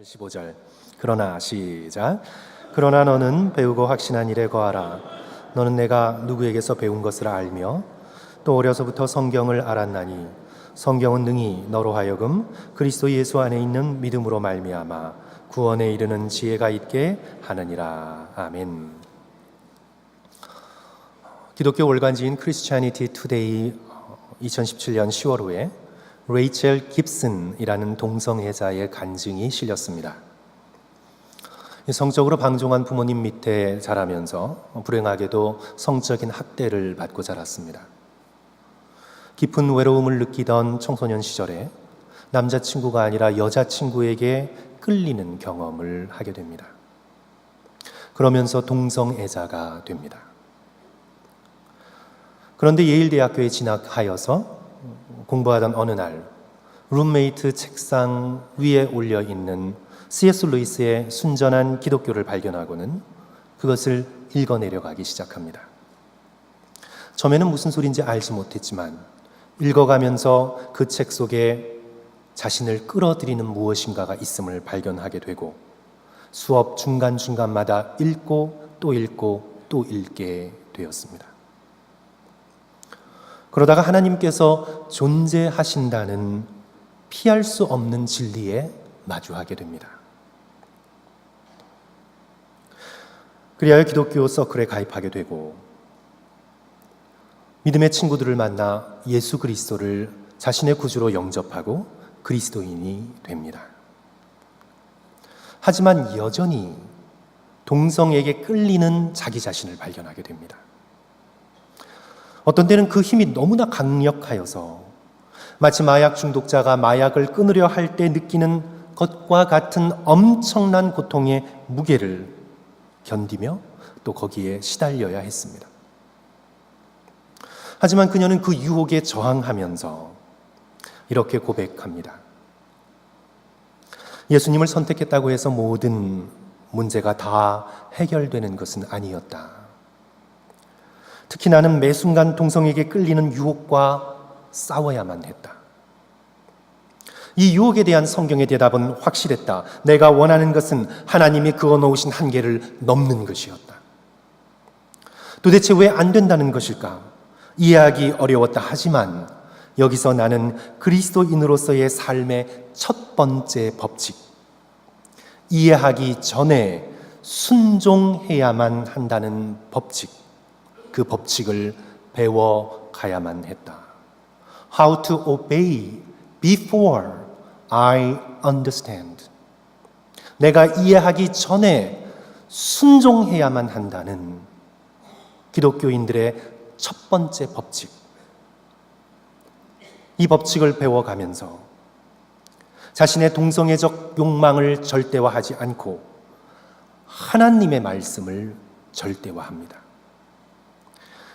15절. 그러나 시작. 그러나 너는 배우고 확신한 일에 거하라. 너는 내가 누구에게서 배운 것을 알며 또 어려서부터 성경을 알았나니 성경은 능히 너로 하여금 그리스도 예수 안에 있는 믿음으로 말미암아 구원에 이르는 지혜가 있게 하느니라. 아멘. 기독교 월간지인 크리스티애니티 투데이 2017년 10월호에 레이첼 깁슨이라는 동성애자의 간증이 실렸습니다. 성적으로 방종한 부모님 밑에 자라면서 불행하게도 성적인 학대를 받고 자랐습니다. 깊은 외로움을 느끼던 청소년 시절에 남자친구가 아니라 여자친구에게 끌리는 경험을 하게 됩니다. 그러면서 동성애자가 됩니다. 그런데 예일대학교에 진학하여서 공부하던 어느 날 룸메이트 책상 위에 올려 있는 C.S. 루이스의 순전한 기독교를 발견하고는 그것을 읽어내려가기 시작합니다. 처음에는 무슨 소리인지 알지 못했지만 읽어가면서 그 책 속에 자신을 끌어들이는 무엇인가가 있음을 발견하게 되고 수업 중간중간마다 읽고 또 읽게 되었습니다. 그러다가 하나님께서 존재하신다는 피할 수 없는 진리에 마주하게 됩니다. 그리하여 기독교 서클에 가입하게 되고 믿음의 친구들을 만나 예수 그리스도를 자신의 구주로 영접하고 그리스도인이 됩니다. 하지만 여전히 동성에게 끌리는 자기 자신을 발견하게 됩니다. 어떤 때는 그 힘이 너무나 강력하여서 마치 마약 중독자가 마약을 끊으려 할 때 느끼는 것과 같은 엄청난 고통의 무게를 견디며 또 거기에 시달려야 했습니다. 하지만 그녀는 그 유혹에 저항하면서 이렇게 고백합니다. 예수님을 선택했다고 해서 모든 문제가 다 해결되는 것은 아니었다. 특히 나는 매 순간 동성에게 끌리는 유혹과 싸워야만 했다. 이 유혹에 대한 성경의 대답은 확실했다. 내가 원하는 것은 하나님이 그어놓으신 한계를 넘는 것이었다. 도대체 왜 안 된다는 것일까? 이해하기 어려웠다. 하지만 여기서 나는 그리스도인으로서의 삶의 첫 번째 법칙, 이해하기 전에 순종해야만 한다는 법칙, 그 법칙을 배워가야만 했다. How to obey before I understand. 내가 이해하기 전에 순종해야만 한다는 기독교인들의 첫 번째 법칙. 이 법칙을 배워가면서 자신의 동성애적 욕망을 절대화하지 않고 하나님의 말씀을 절대화합니다.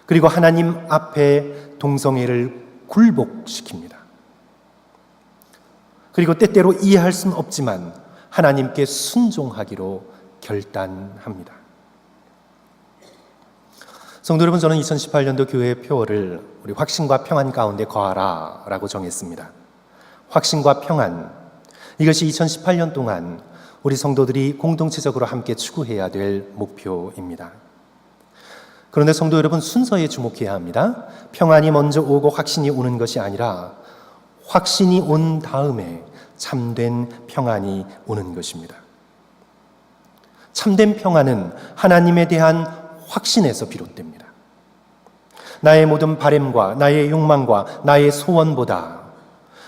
그리고 하나님 앞에 동성애를 굴복시킵니다. 그리고 때때로 이해할 수는 없지만 하나님께 순종하기로 결단합니다. 성도 여러분, 저는 2018년도 교회의 표어를 우리 확신과 평안 가운데 거하라 라고 정했습니다. 확신과 평안, 이것이 2018년 동안 우리 성도들이 공동체적으로 함께 추구해야 될 목표입니다. 그런데 성도 여러분, 순서에 주목해야 합니다. 평안이 먼저 오고 확신이 오는 것이 아니라 확신이 온 다음에 참된 평안이 오는 것입니다. 참된 평안은 하나님에 대한 확신에서 비롯됩니다. 나의 모든 바램과 나의 욕망과 나의 소원보다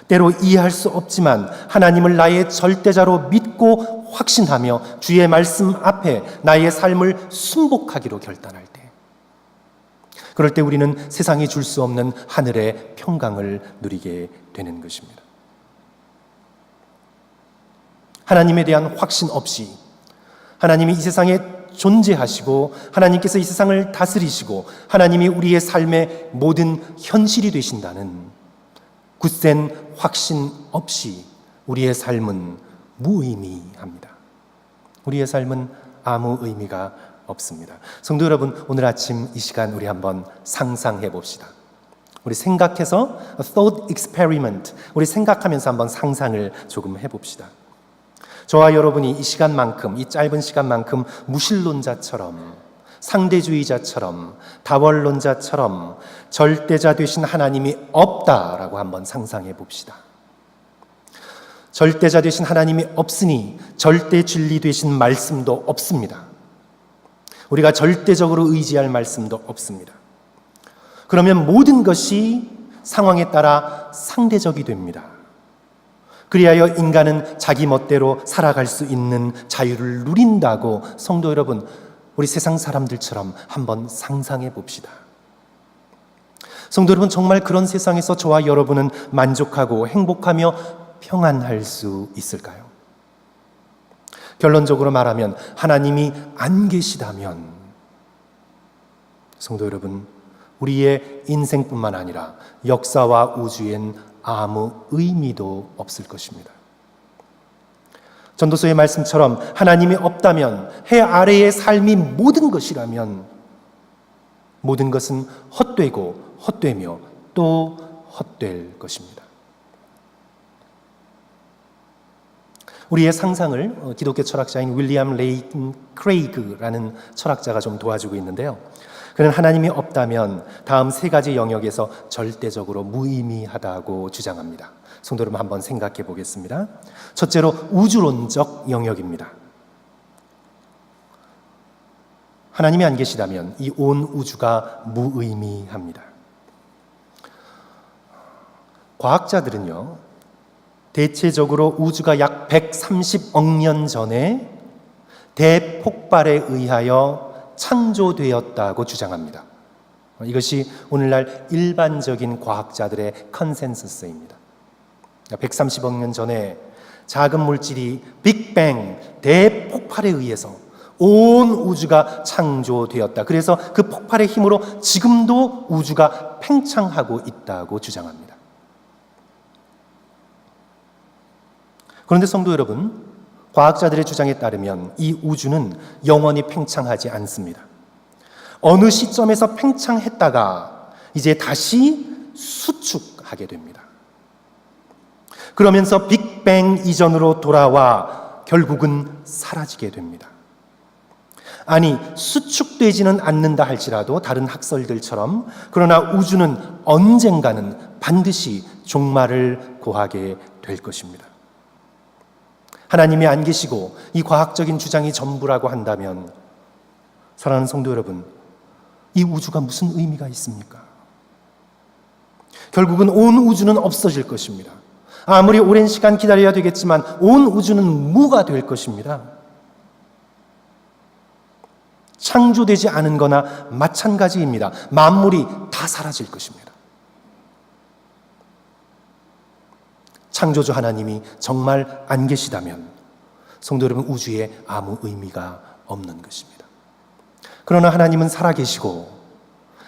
때로 이해할 수 없지만 하나님을 나의 절대자로 믿고 확신하며 주의 말씀 앞에 나의 삶을 순복하기로 결단할 때, 그럴 때 우리는 세상이 줄 수 없는 하늘의 평강을 누리게 되는 것입니다. 하나님에 대한 확신 없이 하나님이 이 세상에 존재하시고 하나님께서 이 세상을 다스리시고 하나님이 우리의 삶의 모든 현실이 되신다는 굳센 확신 없이 우리의 삶은 무의미합니다. 우리의 삶은 아무 의미가 없습니다. 성도 여러분, 오늘 아침 이 시간 우리 한번 상상해 봅시다. 우리 생각해서 thought experiment, 우리 생각하면서 한번 상상을 조금 해봅시다. 저와 여러분이 이 시간만큼, 이 짧은 시간만큼 무신론자처럼, 상대주의자처럼, 다원론자처럼 절대자 되신 하나님이 없다라고 한번 상상해 봅시다. 절대자 되신 하나님이 없으니 절대 진리 되신 말씀도 없습니다. 우리가 절대적으로 의지할 말씀도 없습니다. 그러면 모든 것이 상황에 따라 상대적이 됩니다. 그리하여 인간은 자기 멋대로 살아갈 수 있는 자유를 누린다고 성도 여러분, 우리 세상 사람들처럼 한번 상상해 봅시다. 성도 여러분, 정말 그런 세상에서 저와 여러분은 만족하고 행복하며 평안할 수 있을까요? 결론적으로 말하면 하나님이 안 계시다면 성도 여러분, 우리의 인생뿐만 아니라 역사와 우주엔 아무 의미도 없을 것입니다. 전도서의 말씀처럼 하나님이 없다면, 해 아래의 삶이 모든 것이라면 모든 것은 헛되고 헛되며 또 헛될 것입니다. 우리의 상상을 기독교 철학자인 윌리엄 레이튼 크레이그라는 철학자가 좀 도와주고 있는데요. 그는 하나님이 없다면 다음 세 가지 영역에서 절대적으로 무의미하다고 주장합니다. 성도 여러분, 한번 생각해 보겠습니다. 첫째로 우주론적 영역입니다. 하나님이 안 계시다면 이 온 우주가 무의미합니다. 과학자들은요, 대체적으로 우주가 약 130억 년 전에 대폭발에 의하여 창조되었다고 주장합니다. 이것이 오늘날 일반적인 과학자들의 컨센서스입니다. 130억 년 전에 작은 물질이 빅뱅, 대폭발에 의해서 온 우주가 창조되었다. 그래서 그 폭발의 힘으로 지금도 우주가 팽창하고 있다고 주장합니다. 그런데 성도 여러분, 과학자들의 주장에 따르면 이 우주는 영원히 팽창하지 않습니다. 어느 시점에서 팽창했다가 이제 다시 수축하게 됩니다. 그러면서 빅뱅 이전으로 돌아와 결국은 사라지게 됩니다. 아니, 수축되지는 않는다 할지라도 다른 학설들처럼, 그러나 우주는 언젠가는 반드시 종말을 고하게 될 것입니다. 하나님이 안 계시고 이 과학적인 주장이 전부라고 한다면, 사랑하는 성도 여러분, 이 우주가 무슨 의미가 있습니까? 결국은 온 우주는 없어질 것입니다. 아무리 오랜 시간 기다려야 되겠지만 온 우주는 무가 될 것입니다. 창조되지 않은 거나 마찬가지입니다. 만물이 다 사라질 것입니다. 창조주 하나님이 정말 안 계시다면 성도 여러분, 우주에 아무 의미가 없는 것입니다. 그러나 하나님은 살아계시고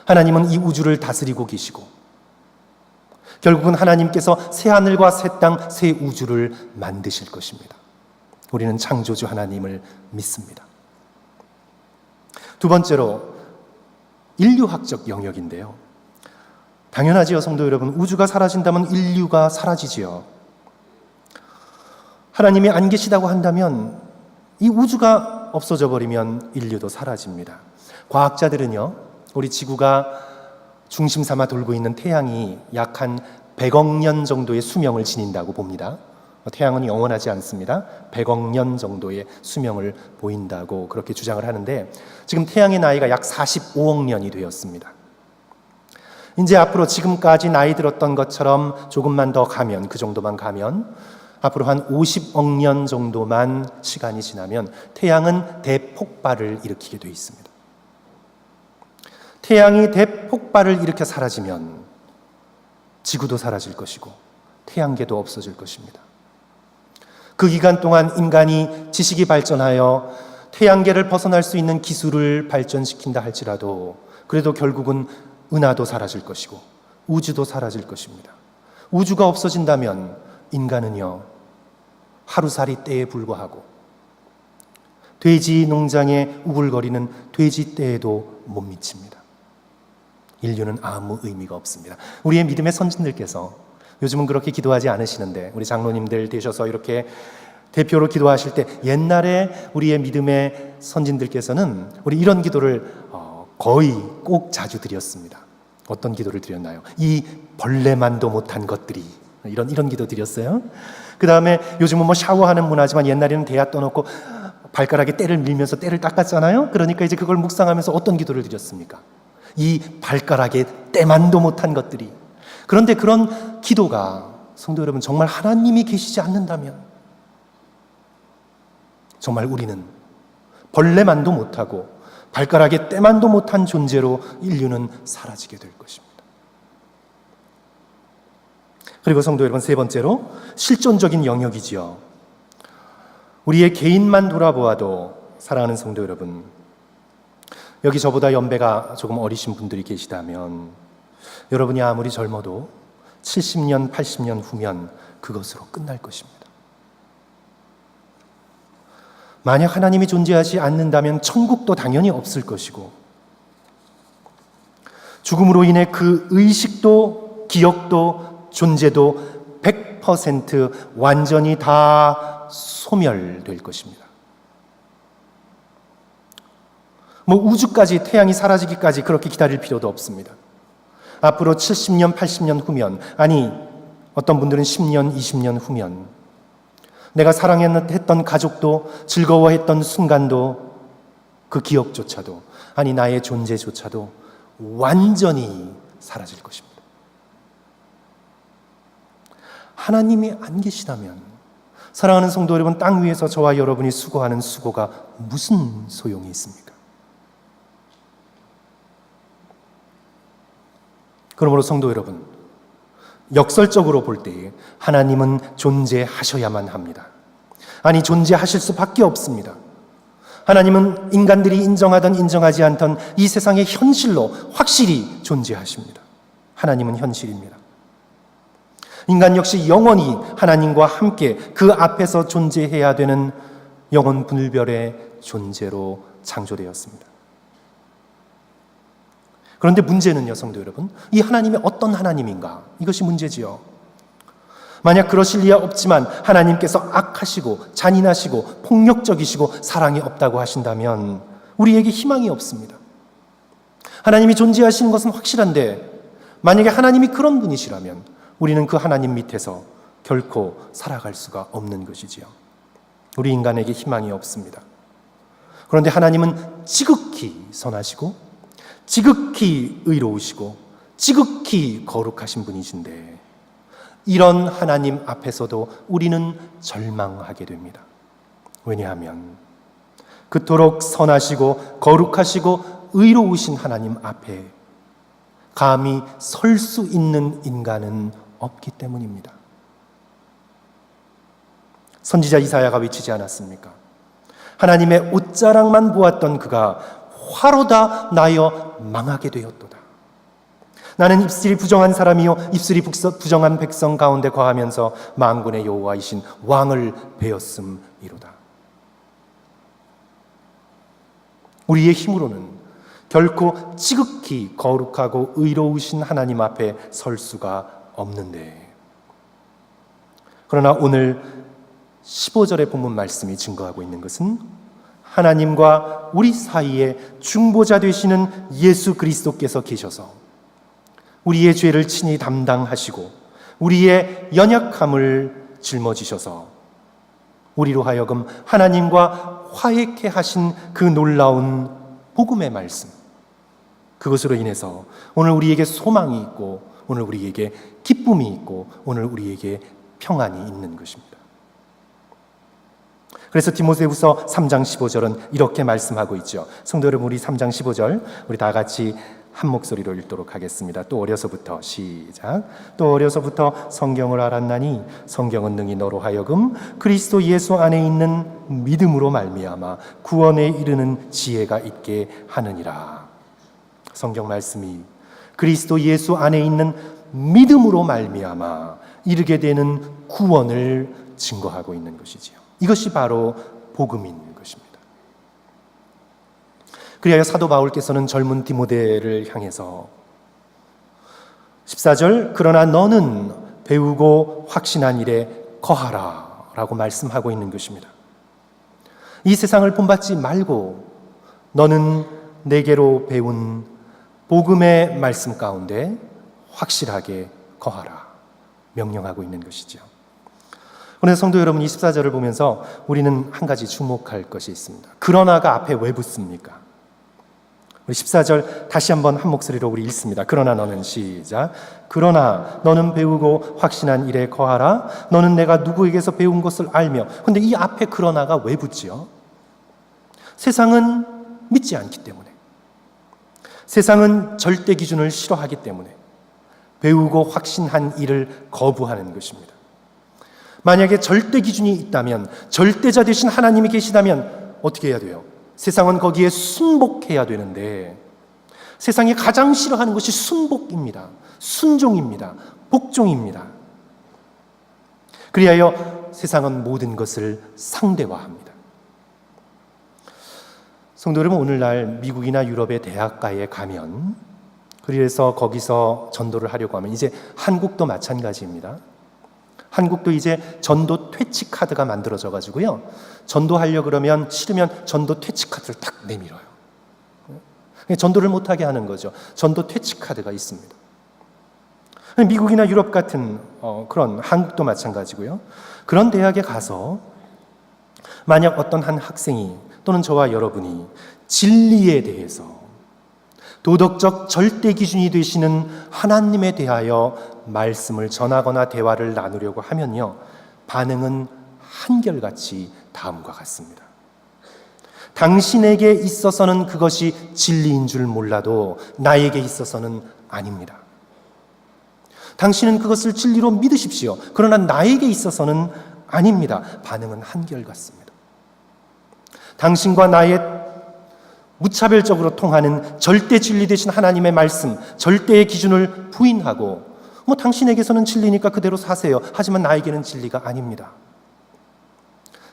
하나님은 이 우주를 다스리고 계시고 결국은 하나님께서 새 하늘과 새 땅, 새 우주를 만드실 것입니다. 우리는 창조주 하나님을 믿습니다. 두 번째로 인류학적 영역인데요. 당연하지요, 성도 여러분. 우주가 사라진다면 인류가 사라지지요. 하나님이 안 계시다고 한다면 이 우주가 없어져 버리면 인류도 사라집니다. 과학자들은요, 우리 지구가 중심 삼아 돌고 있는 태양이 약 한 100억 년 정도의 수명을 지닌다고 봅니다. 태양은 영원하지 않습니다. 100억 년 정도의 수명을 보인다고 그렇게 주장을 하는데, 지금 태양의 나이가 약 45억 년이 되었습니다. 이제 앞으로 지금까지 나이 들었던 것처럼 조금만 더 가면, 그 정도만 가면 앞으로 한 50억 년 정도만 시간이 지나면 태양은 대폭발을 일으키게 되어 있습니다. 태양이 대폭발을 일으켜 사라지면 지구도 사라질 것이고 태양계도 없어질 것입니다. 그 기간 동안 인간이 지식이 발전하여 태양계를 벗어날 수 있는 기술을 발전시킨다 할지라도 그래도 결국은 은하도 사라질 것이고 우주도 사라질 것입니다. 우주가 없어진다면 인간은요, 하루살이 때에 불과하고 돼지 농장에 우글거리는 돼지 떼에도 못 미칩니다. 인류는 아무 의미가 없습니다. 우리의 믿음의 선진들께서 요즘은 그렇게 기도하지 않으시는데, 우리 장로님들 되셔서 이렇게 대표로 기도하실 때 옛날에 우리의 믿음의 선진들께서는 우리 이런 기도를 거의 꼭 자주 드렸습니다. 어떤 기도를 드렸나요? 이 벌레만도 못한 것들이, 이런 기도 드렸어요. 그 다음에 요즘은 뭐 샤워하는 문화지만 옛날에는 대야 떠놓고 발가락에 때를 밀면서 때를 닦았잖아요. 그러니까 이제 그걸 묵상하면서 어떤 기도를 드렸습니까? 이 발가락에 때만도 못한 것들이. 그런데 그런 기도가 성도 여러분, 정말 하나님이 계시지 않는다면 정말 우리는 벌레만도 못하고 발가락에 때만도 못한 존재로 인류는 사라지게 될 것입니다. 그리고 성도 여러분, 세 번째로 실존적인 영역이지요. 우리의 개인만 돌아보아도, 사랑하는 성도 여러분, 여기 저보다 연배가 조금 어리신 분들이 계시다면 여러분이 아무리 젊어도 70년, 80년 후면 그것으로 끝날 것입니다. 만약 하나님이 존재하지 않는다면 천국도 당연히 없을 것이고, 죽음으로 인해 그 의식도 기억도 존재도 100% 완전히 다 소멸될 것입니다. 뭐 우주까지, 태양이 사라지기까지 그렇게 기다릴 필요도 없습니다. 앞으로 70년, 80년 후면, 아니 어떤 분들은 10년, 20년 후면 내가 사랑했던 가족도, 즐거워했던 순간도, 그 기억조차도, 아니 나의 존재조차도 완전히 사라질 것입니다. 하나님이 안 계시다면, 사랑하는 성도 여러분, 땅 위에서 저와 여러분이 수고하는 수고가 무슨 소용이 있습니까? 그러므로 성도 여러분, 역설적으로 볼 때 하나님은 존재하셔야만 합니다. 아니, 존재하실 수밖에 없습니다. 하나님은 인간들이 인정하든 인정하지 않든 이 세상의 현실로 확실히 존재하십니다. 하나님은 현실입니다. 인간 역시 영원히 하나님과 함께 그 앞에서 존재해야 되는 영원 분별의 존재로 창조되었습니다. 그런데 문제는요, 성도 여러분, 이 하나님이 어떤 하나님인가? 이것이 문제지요. 만약 그러실 리야 없지만 하나님께서 악하시고 잔인하시고 폭력적이시고 사랑이 없다고 하신다면 우리에게 희망이 없습니다. 하나님이 존재하시는 것은 확실한데, 만약에 하나님이 그런 분이시라면 우리는 그 하나님 밑에서 결코 살아갈 수가 없는 것이지요. 우리 인간에게 희망이 없습니다. 그런데 하나님은 지극히 선하시고 지극히 의로우시고 지극히 거룩하신 분이신데, 이런 하나님 앞에서도 우리는 절망하게 됩니다. 왜냐하면 그토록 선하시고 거룩하시고 의로우신 하나님 앞에 감히 설 수 있는 인간은 없기 때문입니다. 선지자 이사야가 외치지 않았습니까? 하나님의 옷자락만 보았던 그가 화로다 나여 망하게 되었도다. 나는 입술이 부정한 사람이요 입술이 부정한 백성 가운데 거하면서 만군의 여호와이신 왕을 베었음이로다. 우리의 힘으로는 결코 지극히 거룩하고 의로우신 하나님 앞에 설 수가 없는데, 그러나 오늘 15절의 본문 말씀이 증거하고 있는 것은 하나님과 우리 사이에 중보자 되시는 예수 그리스도께서 계셔서 우리의 죄를 친히 담당하시고 우리의 연약함을 짊어지셔서 우리로 하여금 하나님과 화해케 하신 그 놀라운 복음의 말씀, 그것으로 인해서 오늘 우리에게 소망이 있고 오늘 우리에게 기쁨이 있고 오늘 우리에게 평안이 있는 것입니다. 그래서 디모데후서 3장 15절은 이렇게 말씀하고 있죠. 성도 여러분, 우리 3장 15절 우리 다 같이 한 목소리로 읽도록 하겠습니다. 또 어려서부터, 시작. 또 어려서부터 성경을 알았나니 성경은 능히 너로 하여금 그리스도 예수 안에 있는 믿음으로 말미암아 구원에 이르는 지혜가 있게 하느니라. 성경 말씀이 그리스도 예수 안에 있는 믿음으로 말미암아 이르게 되는 구원을 증거하고 있는 것이지요. 이것이 바로 복음인 것입니다. 그리하여 사도 바울께서는 젊은 디모데를 향해서 14절, 그러나 너는 배우고 확신한 일에 거하라 라고 말씀하고 있는 것입니다. 이 세상을 본받지 말고 너는 내게로 배운 복음의 말씀 가운데 확실하게 거하라 명령하고 있는 것이죠. 그런데 성도 여러분, 24절을 보면서 우리는 한 가지 주목할 것이 있습니다. 그러나가 앞에 왜 붙습니까? 우리 14절 다시 한번 한 목소리로 우리 읽습니다. 그러나 너는, 시작. 그러나 너는 배우고 확신한 일에 거하라. 너는 내가 누구에게서 배운 것을 알며. 근데 이 앞에 그러나가 왜 붙지요? 세상은 믿지 않기 때문에, 세상은 절대 기준을 싫어하기 때문에 배우고 확신한 일을 거부하는 것입니다. 만약에 절대 기준이 있다면, 절대자 되신 하나님이 계시다면 어떻게 해야 돼요? 세상은 거기에 순복해야 되는데 세상이 가장 싫어하는 것이 순복입니다. 순종입니다. 복종입니다. 그리하여 세상은 모든 것을 상대화합니다. 성도 여러분, 오늘날 미국이나 유럽의 대학가에 가면, 그래서 거기서 전도를 하려고 하면, 이제 한국도 마찬가지입니다. 한국도 이제 전도 퇴치 카드가 만들어져 가지고요, 전도하려고 그러면 싫으면 전도 퇴치 카드를 딱 내밀어요. 전도를 못하게 하는 거죠. 전도 퇴치 카드가 있습니다. 미국이나 유럽 같은 그런, 한국도 마찬가지고요. 그런 대학에 가서 만약 어떤 한 학생이 또는 저와 여러분이 진리에 대해서, 도덕적 절대 기준이 되시는 하나님에 대하여 말씀을 전하거나 대화를 나누려고 하면요, 반응은 한결같이 다음과 같습니다. 당신에게 있어서는 그것이 진리인 줄 몰라도 나에게 있어서는 아닙니다. 당신은 그것을 진리로 믿으십시오. 그러나 나에게 있어서는 아닙니다. 반응은 한결같습니다. 당신과 나의 무차별적으로 통하는 절대 진리 되신 하나님의 말씀, 절대의 기준을 부인하고, 당신에게서는 진리니까 그대로 사세요. 하지만 나에게는 진리가 아닙니다.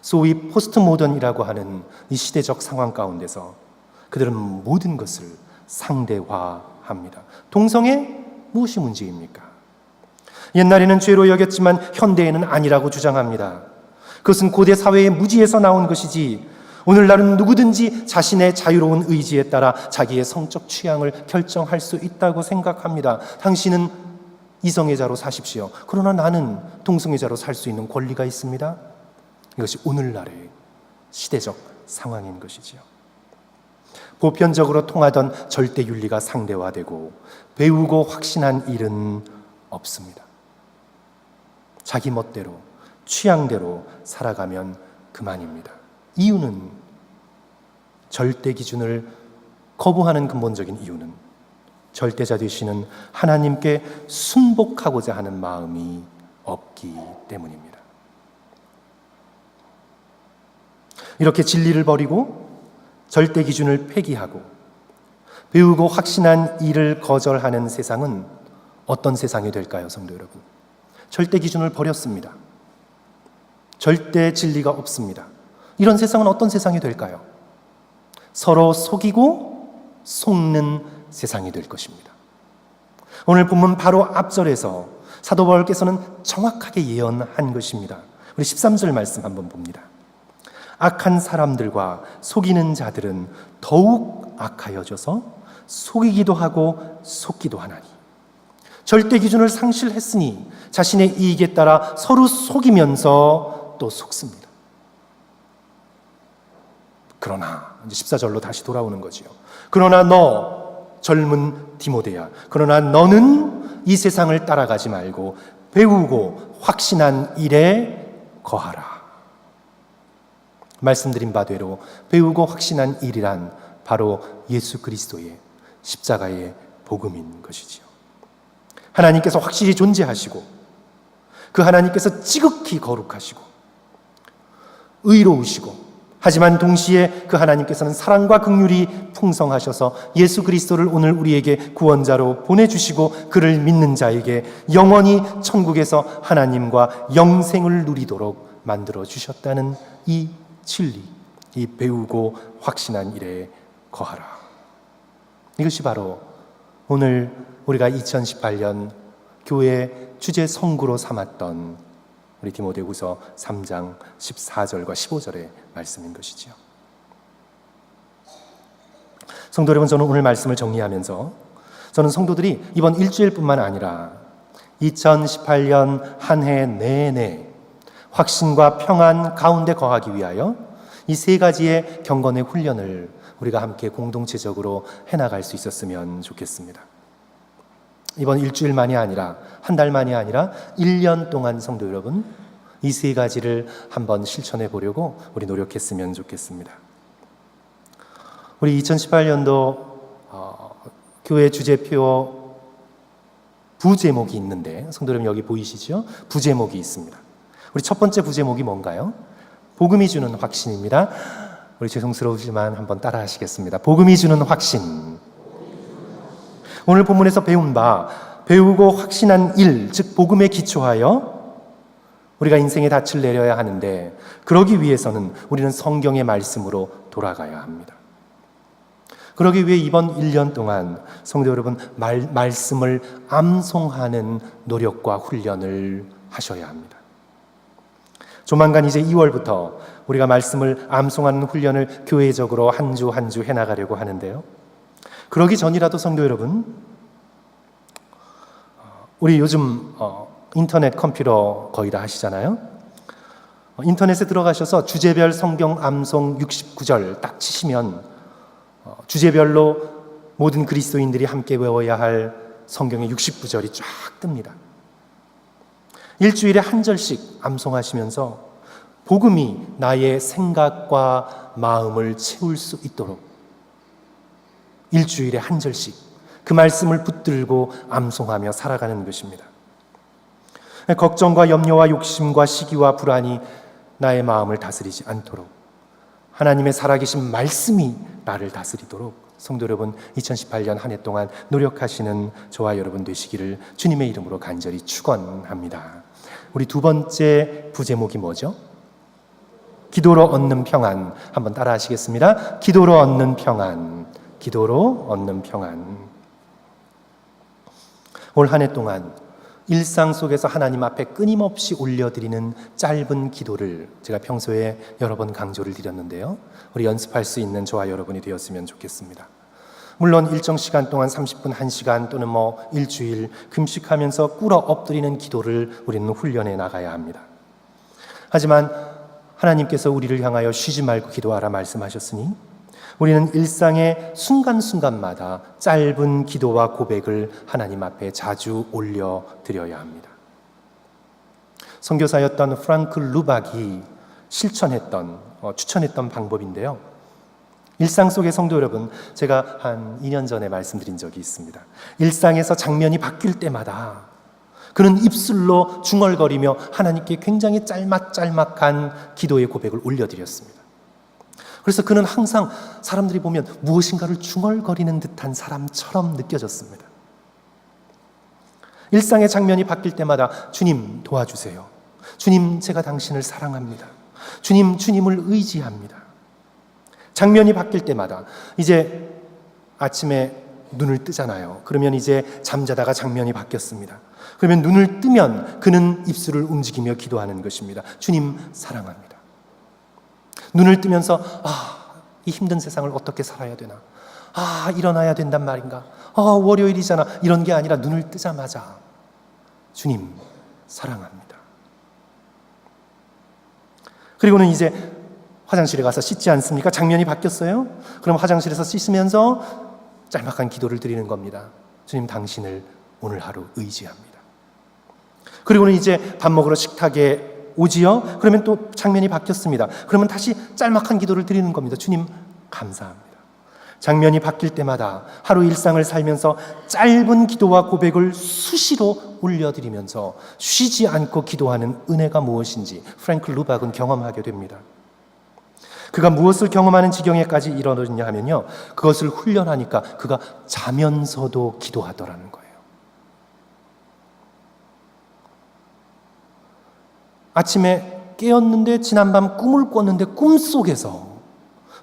소위 포스트 모던이라고 하는 이 시대적 상황 가운데서 그들은 모든 것을 상대화합니다. 동성애 무엇이 문제입니까? 옛날에는 죄로 여겼지만 현대에는 아니라고 주장합니다. 그것은 고대 사회의 무지에서 나온 것이지, 오늘날은 누구든지 자신의 자유로운 의지에 따라 자기의 성적 취향을 결정할 수 있다고 생각합니다. 당신은 이성애자로 사십시오. 그러나 나는 동성애자로 살 수 있는 권리가 있습니다. 이것이 오늘날의 시대적 상황인 것이지요. 보편적으로 통하던 절대 윤리가 상대화되고 배우고 확신한 일은 없습니다. 자기 멋대로, 취향대로 살아가면 그만입니다. 이유는, 절대 기준을 거부하는 근본적인 이유는 절대자 되시는 하나님께 순복하고자 하는 마음이 없기 때문입니다. 이렇게 진리를 버리고 절대 기준을 폐기하고 배우고 확신한 일을 거절하는 세상은 어떤 세상이 될까요, 성도 여러분? 절대 기준을 버렸습니다. 절대 진리가 없습니다. 이런 세상은 어떤 세상이 될까요? 서로 속이고 속는 세상이 될 것입니다. 오늘 본문 바로 앞절에서 사도 바울께서는 정확하게 예언한 것입니다. 우리 13절 말씀 한번 봅니다. 악한 사람들과 속이는 자들은 더욱 악하여져서 속이기도 하고 속기도 하나니, 절대 기준을 상실했으니 자신의 이익에 따라 서로 속이면서 또 속습니다. 그러나 이제 14절로 다시 돌아오는 거지요. 그러나 너 젊은 디모데야, 그러나 너는 이 세상을 따라가지 말고 배우고 확신한 일에 거하라. 말씀드린 바대로 배우고 확신한 일이란 바로 예수 그리스도의 십자가의 복음인 것이지요. 하나님께서 확실히 존재하시고, 그 하나님께서 지극히 거룩하시고 의로우시고, 하지만 동시에 그 하나님께서는 사랑과 긍휼이 풍성하셔서 예수 그리스도를 오늘 우리에게 구원자로 보내주시고 그를 믿는 자에게 영원히 천국에서 하나님과 영생을 누리도록 만들어주셨다는 이 진리, 이 배우고 확신한 일에 거하라. 이것이 바로 오늘 우리가 2018년 교회 주제 성구로 삼았던 우리 디모데후서 3장 14절과 15절의 말씀인 것이지요. 성도 여러분, 저는 오늘 말씀을 정리하면서 저는 성도들이 이번 일주일뿐만 아니라 2018년 한 해 내내 확신과 평안 가운데 거하기 위하여 이 세 가지의 경건의 훈련을 우리가 함께 공동체적으로 해나갈 수 있었으면 좋겠습니다. 이번 일주일만이 아니라 한 달만이 아니라 1년 동안 성도 여러분, 이 세 가지를 한번 실천해 보려고 우리 노력했으면 좋겠습니다. 우리 2018년도 교회 주제표 부제목이 있는데, 성도 여러분 여기 보이시죠? 부제목이 있습니다. 우리 첫 번째 부제목이 뭔가요? 복음이 주는 확신입니다. 우리 죄송스러우시지만 한번 따라 하시겠습니다. 복음이 주는 확신. 오늘 본문에서 배운 바, 배우고 확신한 일, 즉 복음에 기초하여 우리가 인생의 닻을 내려야 하는데, 그러기 위해서는 우리는 성경의 말씀으로 돌아가야 합니다. 그러기 위해 이번 1년 동안 성도 여러분, 말씀을 암송하는 노력과 훈련을 하셔야 합니다. 조만간 이제 2월부터 우리가 말씀을 암송하는 훈련을 교회적으로 한 주 한 주 해나가려고 하는데요. 그러기 전이라도 성도 여러분, 우리 요즘 인터넷 컴퓨터 거의 다 하시잖아요. 인터넷에 들어가셔서 주제별 성경 암송 69절 딱 치시면 주제별로 모든 그리스도인들이 함께 외워야 할 성경의 69절이 쫙 뜹니다. 일주일에 한 절씩 암송하시면서 복음이 나의 생각과 마음을 채울 수 있도록 일주일에 한 절씩 그 말씀을 붙들고 암송하며 살아가는 것입니다. 걱정과 염려와 욕심과 시기와 불안이 나의 마음을 다스리지 않도록 하나님의 살아계신 말씀이 나를 다스리도록 성도 여러분, 2018년 한 해 동안 노력하시는 저와 여러분 되시기를 주님의 이름으로 간절히 축원합니다. 우리 두 번째 부제목이 뭐죠? 기도로 얻는 평안. 한번 따라 하시겠습니다. 기도로 얻는 평안. 기도로 얻는 평안. 올 한 해 동안 일상 속에서 하나님 앞에 끊임없이 올려드리는 짧은 기도를 제가 평소에 여러 번 강조를 드렸는데요. 우리 연습할 수 있는 저와 여러분이 되었으면 좋겠습니다. 물론 일정 시간 동안 30분, 1시간 또는 일주일 금식하면서 꿇어 엎드리는 기도를 우리는 훈련해 나가야 합니다. 하지만 하나님께서 우리를 향하여 쉬지 말고 기도하라 말씀하셨으니 우리는 일상의 순간순간마다 짧은 기도와 고백을 하나님 앞에 자주 올려드려야 합니다. 선교사였던 프랑크 루박이 추천했던 방법인데요. 일상 속의 성도 여러분, 제가 한 2년 전에 말씀드린 적이 있습니다. 일상에서 장면이 바뀔 때마다 그는 입술로 중얼거리며 하나님께 굉장히 짤막짤막한 기도의 고백을 올려드렸습니다. 그래서 그는 항상 사람들이 보면 무엇인가를 중얼거리는 듯한 사람처럼 느껴졌습니다. 일상의 장면이 바뀔 때마다 주님 도와주세요. 주님, 제가 당신을 사랑합니다. 주님, 주님을 의지합니다. 장면이 바뀔 때마다 이제 아침에 눈을 뜨잖아요. 그러면 이제 잠자다가 장면이 바뀌었습니다. 그러면 눈을 뜨면 그는 입술을 움직이며 기도하는 것입니다. 주님 사랑합니다. 눈을 뜨면서 이 힘든 세상을 어떻게 살아야 되나? 일어나야 된단 말인가? 월요일이잖아. 이런 게 아니라 눈을 뜨자마자 주님 사랑합니다. 그리고는 이제 화장실에 가서 씻지 않습니까? 장면이 바뀌었어요. 그럼 화장실에서 씻으면서 짤막한 기도를 드리는 겁니다. 주님, 당신을 오늘 하루 의지합니다. 그리고는 이제 밥 먹으러 식탁에 오지요. 그러면 또 장면이 바뀌었습니다. 그러면 다시 짤막한 기도를 드리는 겁니다. 주님 감사합니다. 장면이 바뀔 때마다 하루 일상을 살면서 짧은 기도와 고백을 수시로 올려드리면서 쉬지 않고 기도하는 은혜가 무엇인지 프랭클 루박은 경험하게 됩니다. 그가 무엇을 경험하는 지경에까지 이르렀냐 하면요, 그것을 훈련하니까 그가 자면서도 기도하더라는 거예요. 아침에 깨었는데 지난밤 꿈을 꿨는데 꿈속에서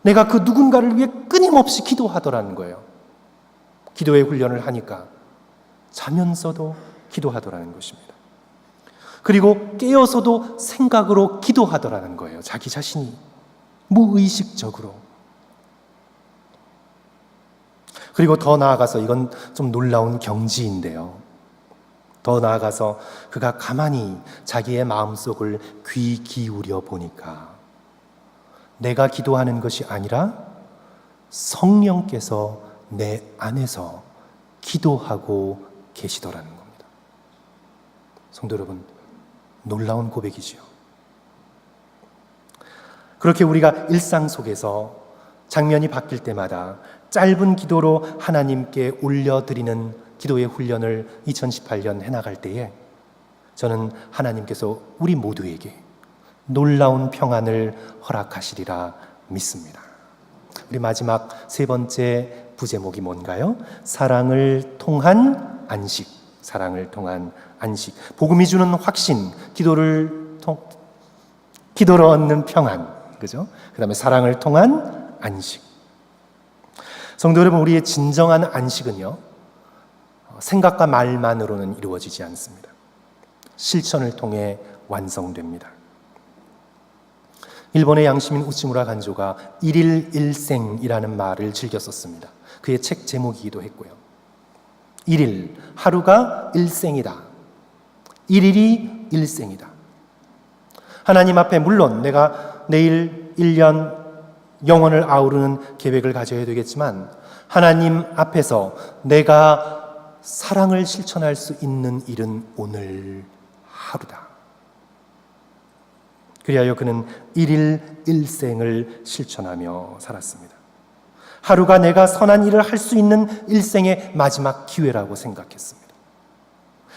내가 그 누군가를 위해 끊임없이 기도하더라는 거예요. 기도의 훈련을 하니까 자면서도 기도하더라는 것입니다. 그리고 깨어서도 생각으로 기도하더라는 거예요. 자기 자신이 무의식적으로. 그리고 더 나아가서 이건 좀 놀라운 경지인데요. 더 나아가서 그가 가만히 자기의 마음속을 귀 기울여 보니까 내가 기도하는 것이 아니라 성령께서 내 안에서 기도하고 계시더라는 겁니다. 성도 여러분, 놀라운 고백이지요. 그렇게 우리가 일상 속에서 장면이 바뀔 때마다 짧은 기도로 하나님께 올려드리는 기도의 훈련을 2018년 해나갈 때에 저는 하나님께서 우리 모두에게 놀라운 평안을 허락하시리라 믿습니다. 우리 마지막 세 번째 부제목이 뭔가요? 사랑을 통한 안식. 사랑을 통한 안식. 복음이 주는 확신, 기도로 얻는 평안, 그죠? 그 다음에 사랑을 통한 안식. 성도 여러분, 우리의 진정한 안식은요, 생각과 말만으로는 이루어지지 않습니다. 실천을 통해 완성됩니다. 일본의 양시민 우치무라 간조가 일일 일생이라는 말을 즐겨 썼습니다. 그의 책 제목이기도 했고요. 일일, 하루가 일생이다. 일일이 일생이다. 하나님 앞에 물론 내가 내일 1년 영혼을 아우르는 계획을 가져야 되겠지만 하나님 앞에서 내가 사랑을 실천할 수 있는 일은 오늘 하루다. 그리하여 그는 일일 일생을 실천하며 살았습니다. 하루가 내가 선한 일을 할 수 있는 일생의 마지막 기회라고 생각했습니다.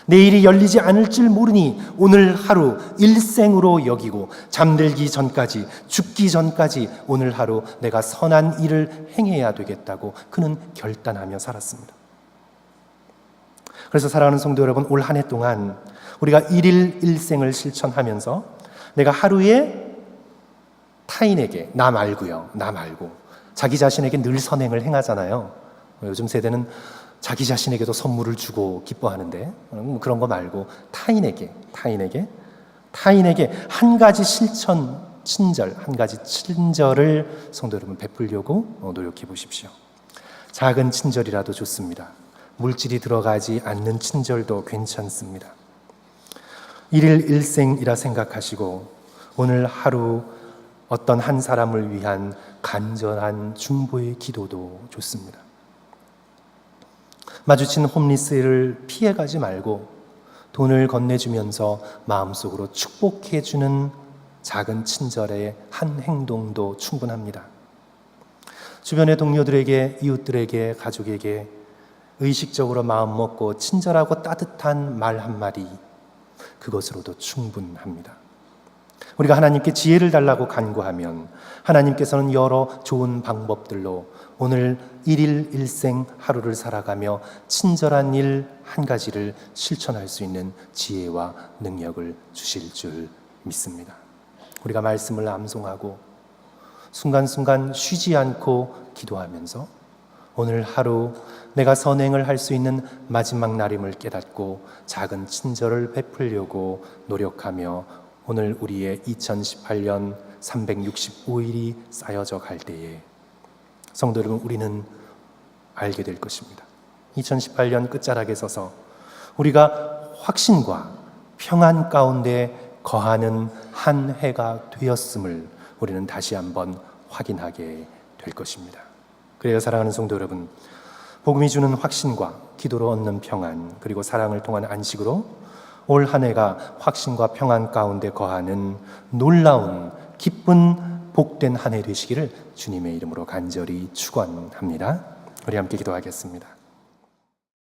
내일이 열리지 않을 줄 모르니 오늘 하루 일생으로 여기고 잠들기 전까지, 죽기 전까지 오늘 하루 내가 선한 일을 행해야 되겠다고 그는 결단하며 살았습니다. 그래서 사랑하는 성도 여러분, 올 한 해 동안 우리가 일일 일생을 실천하면서 내가 하루에 타인에게, 나 말고 자기 자신에게 늘 선행을 행하잖아요. 요즘 세대는 자기 자신에게도 선물을 주고 기뻐하는데 그런 거 말고 타인에게 한 가지 친절, 한 가지 친절을 성도 여러분 베풀려고 노력해 보십시오. 작은 친절이라도 좋습니다. 물질이 들어가지 않는 친절도 괜찮습니다. 일일 일생이라 생각하시고 오늘 하루 어떤 한 사람을 위한 간절한 중보의 기도도 좋습니다. 마주친 홈리스를 피해가지 말고 돈을 건네주면서 마음속으로 축복해주는 작은 친절의 한 행동도 충분합니다. 주변의 동료들에게, 이웃들에게, 가족에게 의식적으로 마음 먹고 친절하고 따뜻한 말 한마디, 그것으로도 충분합니다. 우리가 하나님께 지혜를 달라고 간구하면 하나님께서는 여러 좋은 방법들로 오늘 일일 일생 하루를 살아가며 친절한 일 한 가지를 실천할 수 있는 지혜와 능력을 주실 줄 믿습니다. 우리가 말씀을 암송하고 순간순간 쉬지 않고 기도하면서 오늘 하루 내가 선행을 할 수 있는 마지막 날임을 깨닫고 작은 친절을 베풀려고 노력하며 오늘 우리의 2018년 365일이 쌓여져 갈 때에 성도 여러분, 우리는 알게 될 것입니다. 2018년 끝자락에 서서 우리가 확신과 평안 가운데 거하는 한 해가 되었음을 우리는 다시 한번 확인하게 될 것입니다. 그래서 사랑하는 성도 여러분, 복음이 주는 확신과 기도로 얻는 평안, 그리고 사랑을 통한 안식으로 올 한 해가 확신과 평안 가운데 거하는 놀라운 기쁜 복된 한 해 되시기를 주님의 이름으로 간절히 축원합니다. 우리 함께 기도하겠습니다.